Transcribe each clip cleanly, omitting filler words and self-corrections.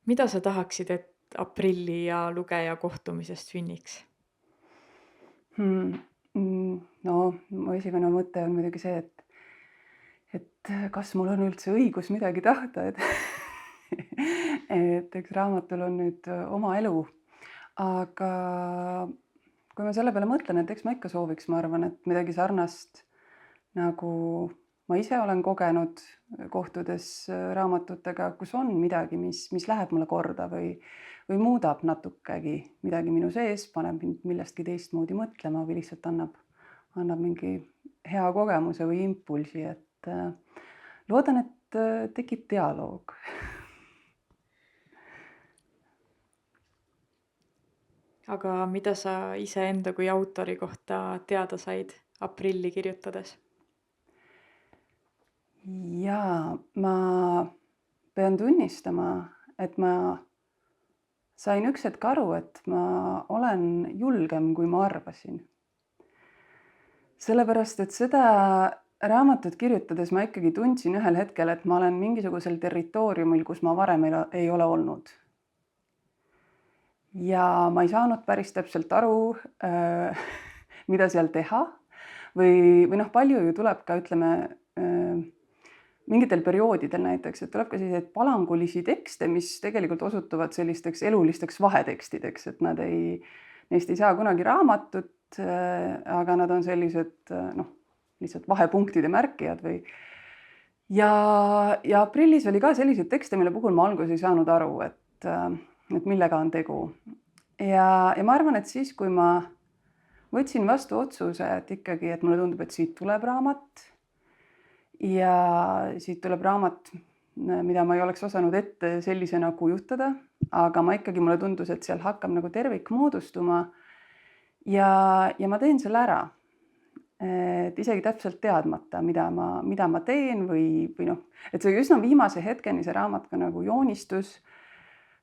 Mida sa tahaksid, et aprilli ja lugeja kohtumisest sünniks? Hmm. No mu esimene mõte on muidugi see, et kas mul on üldse õigus midagi tahta, et et eks raamatul on nüüd oma elu. Aga kui ma selle peale mõtlen, et eks ma ikka sooviks, ma arvan, et midagi sarnast, nagu ma ise olen kogenud, kohtudes raamatutega, kus on midagi, mis läheb mulle korda või muudab natukegi midagi minu sees, paneb mind millestki teistmoodi mõtlema või lihtsalt annab mingi hea kogemuse või impulsi, et loodan, et tekib dialoog. Aga mida sa iseenda kui autori kohta teada said aprilli kirjutades? Jaa, ma pean tunnistama, et ma sain üks hetk aru, et ma olen julgem, kui ma arvasin. Sellepärast, et seda raamatut kirjutades ma ikkagi tundsin ühel hetkel, et ma olen mingisugusel territooriumil, kus ma varem ei ole olnud. Ja ma ei saanud päris täpselt aru, mida seal teha või noh, palju ju tuleb ka, ütleme, mingitel perioodidel näiteks, et tuleb ka selliseid palangulisi tekste, mis tegelikult osutuvad sellisteks elulisteks vahetekstideks, et neist ei saa kunagi raamatut, aga nad on sellised noh, lihtsalt vahepunktide märkijad või. Ja aprillis oli ka selliseid tekste, mille puhul ma alguses ei saanud aru, et millega on tegu. Ja ma arvan, et siis, kui ma võtsin vastu otsuse, et ikkagi, et mulle tundub, et siit tuleb raamat ja siit tuleb raamat, mida ma ei oleks osanud ette sellisena kujutada, aga mulle tundus, et seal hakkab nagu tervik moodustuma ja ma teen selle ära. Et isegi täpselt teadmata, mida ma teen või noh, et see üsna viimase hetkeni see raamat ka nagu joonistus,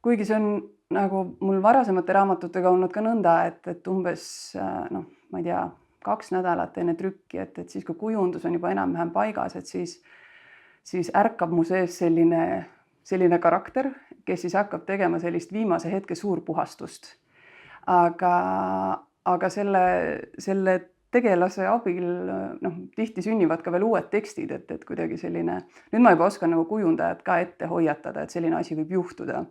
kuigi see on nagu mul varasemate raamatutega olnud ka nõnda, et umbes noh, ma ei tea, 2 nädalat enne trükki, et siis, kui kujundus on juba enam-vähem paigas, et siis ärkab mu sees selline karakter, kes siis hakkab tegema sellist viimase hetke suurpuhastust. Aga selle tegelase abil noh, tihti sünnivad ka veel uued tekstid, et kuidagi selline, nüüd ma juba oskan nagu kujundajat ka ette hoiatada, et selline asi võib juhtuda.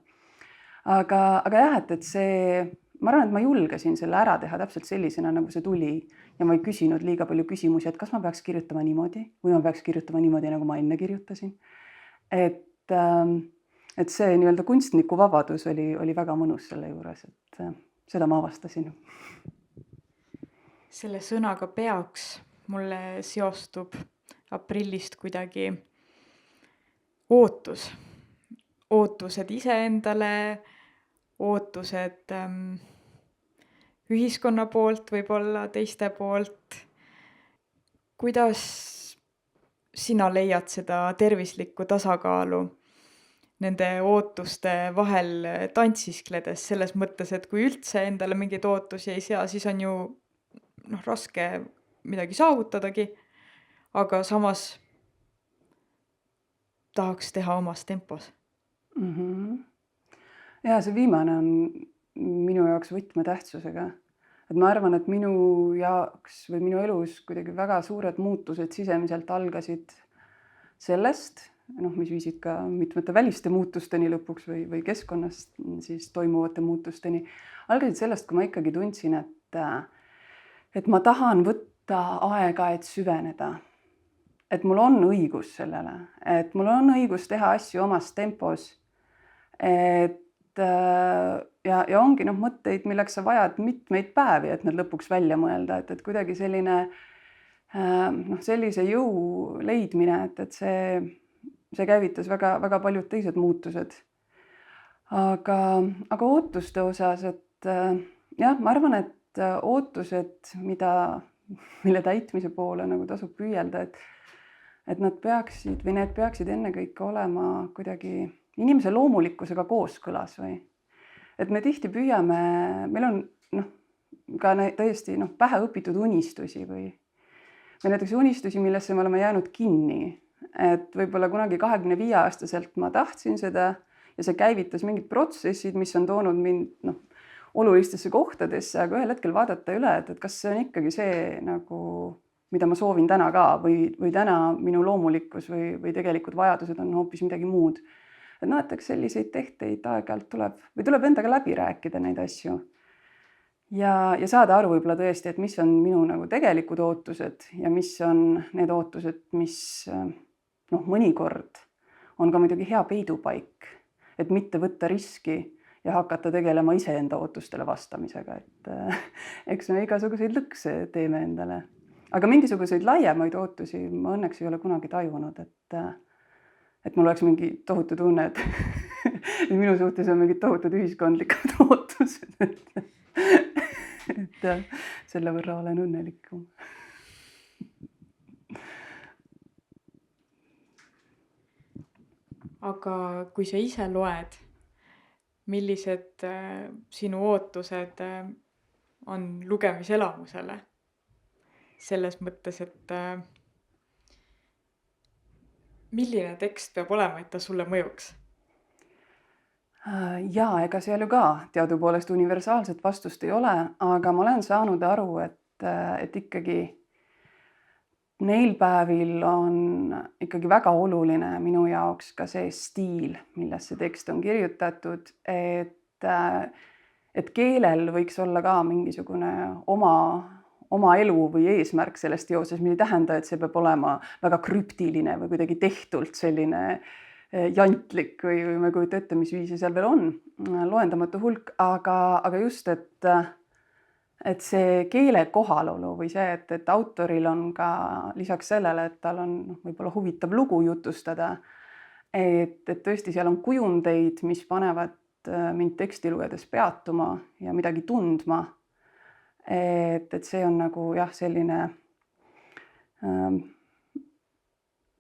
Aga jah, et see, ma arvan, et ma julgesin selle ära teha täpselt sellisena, nagu see tuli ja ma ei küsinud liiga palju küsimusi, et kas ma peaks kirjutama niimoodi või ma peaks kirjutama niimoodi, nagu ma enne kirjutasin. Et see nii-öelda kunstniku vabadus oli väga mõnus selle juures, et seda ma avastasin. Selle sõnaga peaks mulle seostub aprillist kuidagi ootus. Ootused iseendale, ootused ühiskonna poolt, võib-olla teiste poolt. Kuidas sina leiad seda tervislikku tasakaalu nende ootuste vahel tantsiskledes, selles mõttes, et kui üldse endale mingeid ootusi ei sea, siis on ju raske midagi saavutadagi, aga samas tahaks teha omas tempos. Ja see viimane on minu jaoks võtmetähtsusega. Et ma arvan, et minu jaoks või minu elus kuidagi väga suured muutused sisemiselt algasid sellest, mis viisid ka mitmete väliste muutusteni lõpuks või keskkonnas siis toimuvate muutusteni. Algasid sellest, kui ma ikkagi tundsin, et ma tahan võtta aega, et süveneda. Et mul on õigus sellele, et mul on õigus teha asju omas tempos. Ja ongi mõtteid, milleks sa vajad mitmeid päevi, et need lõpuks välja mõelda, et kuidagi sellise jõu leidmine, et see käivitas väga, väga paljud teised muutused. Aga ootuste osas, et jah, ma arvan, et ootused, mille täitmise poole nagu tasub püüelda, et need peaksid ennekõike olema kuidagi inimese loomulikkusega kooskõlas või. Et me tihti püüame, meil on ka täiesti pähe õpitud unistusi või näiteks unistusi, millesse me oleme jäänud kinni. Et võib-olla kunagi 25-aastaselt ma tahtsin seda ja see käivitas mingid protsessid, mis on toonud mind olulistesse kohtadesse, aga ühel hetkel vaadata üle, et kas see on ikkagi see nagu, mida ma soovin täna ka või täna minu loomulikkus või tegelikud vajadused on hoopis midagi muud. Et eks selliseid tehteid aeg-ajalt tuleb endaga läbi rääkida neid asju ja saada aru võib-olla tõesti, et mis on minu nagu tegelikud ootused ja mis on need ootused, mis mõnikord on ka muidugi hea peidupaik, et mitte võtta riski ja hakata tegelema iseenda ootustele vastamisega, et eks me igasuguseid lõkse teeme endale. Aga mingisuguseid laiemaid ootusi ma õnneks ei ole kunagi tajunud, et mul oleks mingi tohutu tunne, et minu suhtes on mingid tohutud ühiskondlikud ootused, et selle võrra olen õnnelikum. Aga kui sa ise loed, millised sinu ootused on lugemiselamusele? Selles mõttes, et milline tekst peab olema, et ta sulle mõjuks? Jaa, ega seal ju ka teadupoolest universaalset vastust ei ole, aga ma olen saanud aru, et ikkagi neil päevil on ikkagi väga oluline minu jaoks ka see stiil, milles see tekst on kirjutatud, et keelel võiks olla ka mingisugune oma elu või eesmärk selles teoses, mis ei tähenda, et see peab olema väga krüptiline või kuidagi tehtult selline jantlik või ma ei kujuta ette, mis viisi seal veel on, loendamatu hulk, aga just, et see keele kohalolu või see, et autoril on ka lisaks sellele, et tal on võib-olla huvitav lugu jutustada, et tõesti seal on kujundeid, mis panevad mind teksti lugedes peatuma ja midagi tundma. Et see on nagu jah, selline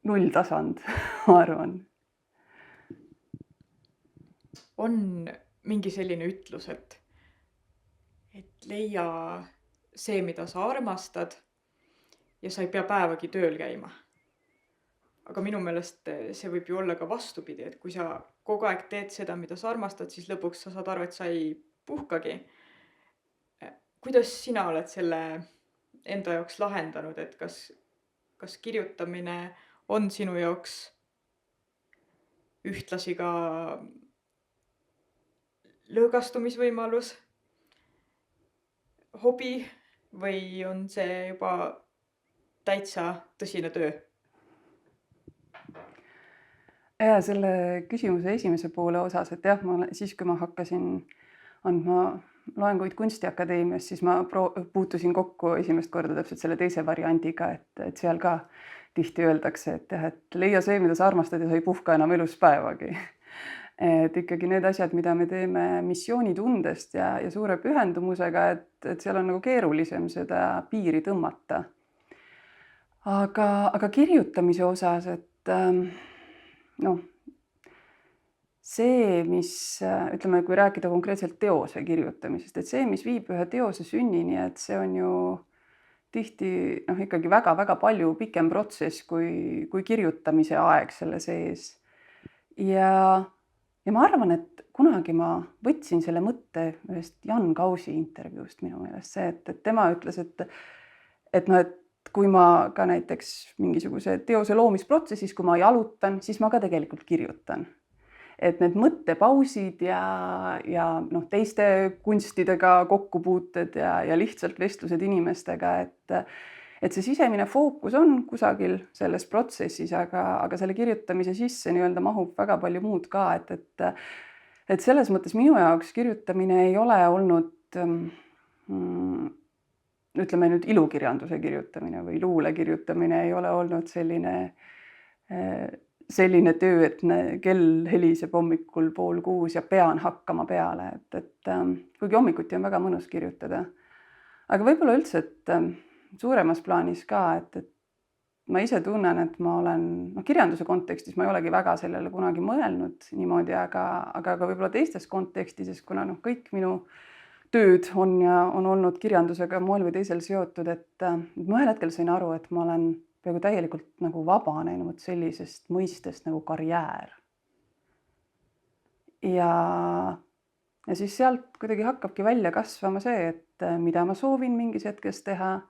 nulltasand, ma arvan. On mingi selline ütlus, et leia see, mida sa armastad ja sa ei pea päevagi tööl käima. Aga minu meelest see võib ju olla ka vastupidi, et kui sa kogu aeg teed seda, mida sa armastad, siis lõpuks sa saad aru, et sa ei puhkagi. Kuidas sina oled selle enda jaoks lahendanud, et kas kirjutamine on sinu jaoks ühtlasi ka lõõgastumisvõimalus, hobi või on see juba täitsa tõsine töö? Ja selle küsimuse esimese poole osas, et jah, siis kui ma hakkasin andma loenguid Kunstiakadeemias, siis ma puutusin kokku esimest korda täpselt selle teise variandiga, et seal ka tihti öeldakse, et leia see, mida sa armastad ja sa ei puhka enam elus päevagi. Et ikkagi need asjad, mida me teeme missioonitundest ja suure pühendumusega, et seal on nagu keerulisem seda piiri tõmmata. Aga kirjutamise osas, et see, mis ütleme, kui rääkida konkreetselt teose kirjutamisest, et see, mis viib ühe teose sünnini, et see on ju tihti ikkagi väga-väga palju pikem protsess kui kirjutamise aeg selle sees. Ja ma arvan, et kunagi ma võtsin selle mõtte ühest Jan Kausi intervjuust minu meelest see, et tema ütles, et kui ma ka näiteks mingisuguse teose loomisprotsessis, kui ma jalutan, siis ma ka tegelikult kirjutan. Et need mõttepausid ja teiste kunstidega kokkupuuted ja lihtsalt vestlused inimestega, et see sisemine fookus on kusagil selles protsessis, aga selle kirjutamise sisse nii-öelda mahub väga palju muud ka, et selles mõttes minu jaoks kirjutamine ei ole olnud, ütleme nüüd ilukirjanduse kirjutamine või luule kirjutamine ei ole olnud selline töö, et kell heliseb hommikul 5:30 ja pean hakkama peale, et kuigi hommikuti on väga mõnus kirjutada. Aga võib-olla üldse, et suuremas plaanis ka, et ma ise tunnen, et ma olen kirjanduse kontekstis, ma ei olegi väga sellele kunagi mõelnud niimoodi, aga võib-olla teistes kontekstides, kuna kõik minu tööd on olnud kirjandusega moel või teisel seotud, et ma ühel hetkel sain aru, et ma olen peaaegu täielikult nagu vabanenud sellisest mõistest nagu karjäär. ja siis sealt kuidagi hakkabki välja kasvama see, et mida ma soovin mingis hetkes teha,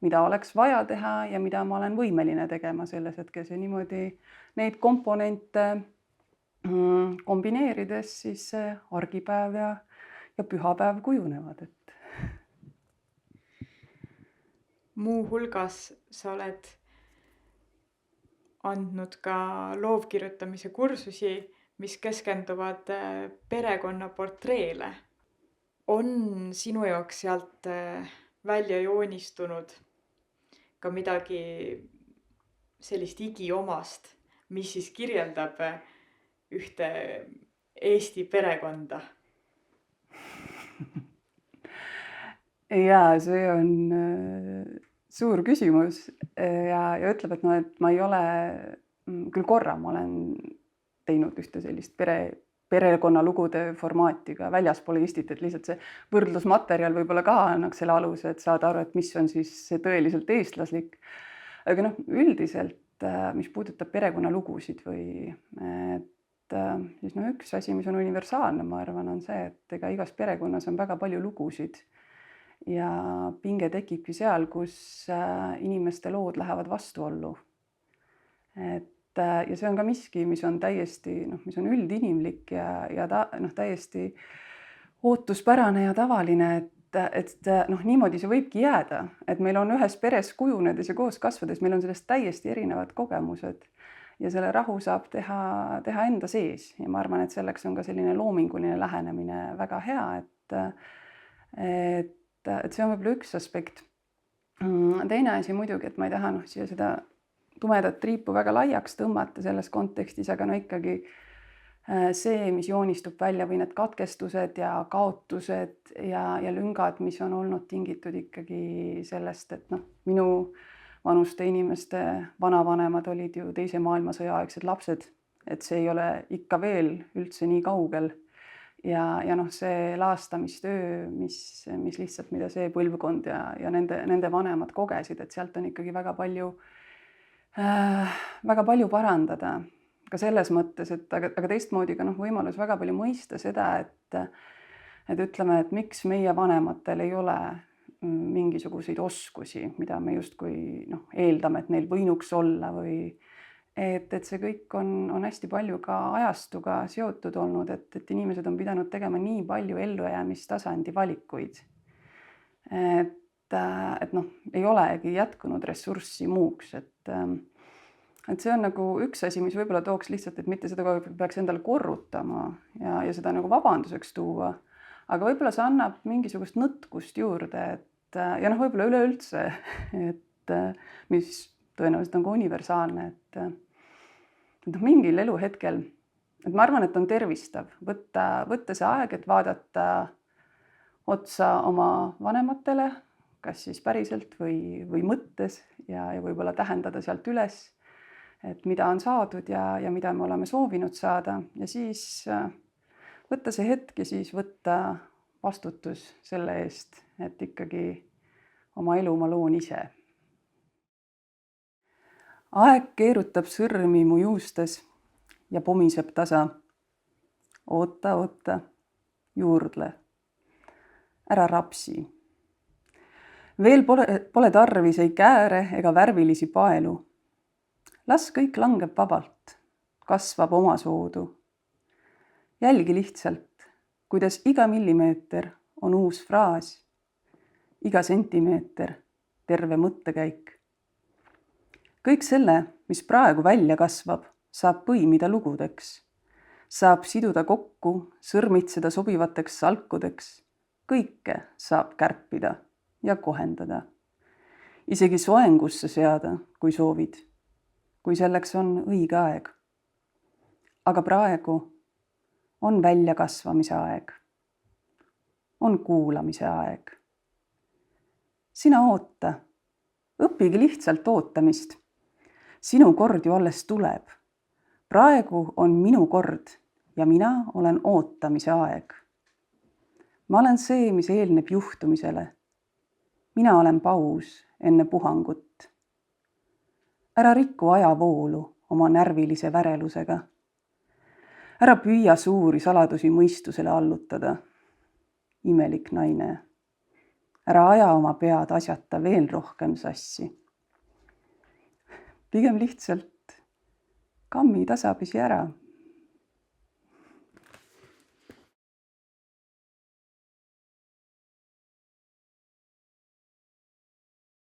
mida oleks vaja teha ja mida ma olen võimeline tegema selles hetkes ja niimoodi neid komponente kombineerides siis see argipäev ja pühapäev kujunevad, et Muuhulgas sa oled andnud ka loovkirjutamise kursusi, mis keskenduvad perekonnaportreele. On sinu jaoks sealt välja joonistunud ka midagi sellist igiomast, mis siis kirjeldab ühte Eesti perekonda? ja see on suur küsimus ja ütleb, et et ma ei ole, küll korra ma olen teinud ühte sellist perekonnalugude formaati ka väljaspool Eestit, et lihtsalt see võrdlusmaterjal võib-olla ka annaks selle aluse, et saada aru, et mis on siis see tõeliselt eestlaslik. Aga üldiselt, mis puudutab perekonnalugusid või siis üks asi, mis on universaalne, ma arvan, on see, et ega igas perekonnas on väga palju lugusid ja pinge tekibki seal, kus inimeste lood lähevad vastuollu. Ja see on ka miski, mis on täiesti, mis on üldinimlik ja täiesti ootuspärane ja tavaline, et niimoodi see võibki jääda, et meil on ühes peres kujunedes ja koos kasvades, meil on sellest täiesti erinevad kogemused ja selle rahu saab teha enda sees ja ma arvan, et selleks on ka selline loominguline lähenemine väga hea, et see on võib-olla üks aspekt. Teine asi muidugi, et ma ei taha siia seda tumedat triipu väga laiaks tõmmata selles kontekstis, aga ikkagi see, mis joonistub välja või need katkestused ja kaotused ja lüngad, mis on olnud tingitud ikkagi sellest, et minu vanuste inimeste vanavanemad olid ju Teise maailmasõja aegsed lapsed, et see ei ole ikka veel üldse nii kaugel. Ja see laastamistöö, mis lihtsalt, mida see põlvkond ja nende vanemad kogesid, et sealt on ikkagi väga palju parandada ka selles mõttes, aga teistmoodi ka võimalus väga palju mõista seda, et ütleme, et miks meie vanematel ei ole mingisuguseid oskusi, mida me justkui eeldame, et neil võinuks olla või et see kõik on hästi palju ka ajastuga seotud olnud, et inimesed on pidanud tegema nii palju ellujäämistasandi valikuid, et ei olegi jätkunud ressurssi muuks, et see on üks asi, mis võib-olla tooks lihtsalt, et mitte seda peaks endale korrutama ja seda vabanduseks tuua, aga võib-olla see annab mingisugust nõtkust juurde, ja võib-olla üleüldse, et mis tõenäoliselt on ka universaalne, et mingil eluhetkel, et ma arvan, et on tervistav võtta see aeg, et vaadata otsa oma vanematele, kas siis päriselt või mõttes ja võib-olla tähendada sealt üles, et mida on saadud ja mida me oleme soovinud saada ja siis võtta see hetk ja siis võtta vastutus selle eest, et ikkagi oma elu ma loon ise. Aeg keerutab sõrmi mu juustes ja pomiseb tasa. Oota, juurdle. Ära rapsi. Veel pole tarvis ei kääre ega värvilisi paelu. Las kõik langeb vabalt, kasvab omasoodu. Jälgi lihtsalt, kuidas iga millimeeter on uus fraas, iga sentimeeter terve mõttekäik. Kõik selle, mis praegu välja kasvab, saab põimida lugudeks, saab siduda kokku, sõrmitseda sobivateks salkudeks, kõike saab kärpida ja kohendada. Isegi soengusse seada, kui soovid, kui selleks on õige aeg. Aga praegu on väljakasvamise aeg, on kuulamise aeg. Sina oota, õpigi lihtsalt ootamist. Sinu kord ju alles tuleb. Praegu on minu kord ja mina olen ootamise aeg. Ma olen see, mis eelneb juhtumisele. Mina olen paus enne puhangut. Ära riku ajavoolu oma närvilise värelusega. Ära püüa suuri saladusi mõistusele allutada. Imelik naine. Ära aja oma pead asjata veel rohkem sassi. Pigem lihtsalt kammi tasapisi ära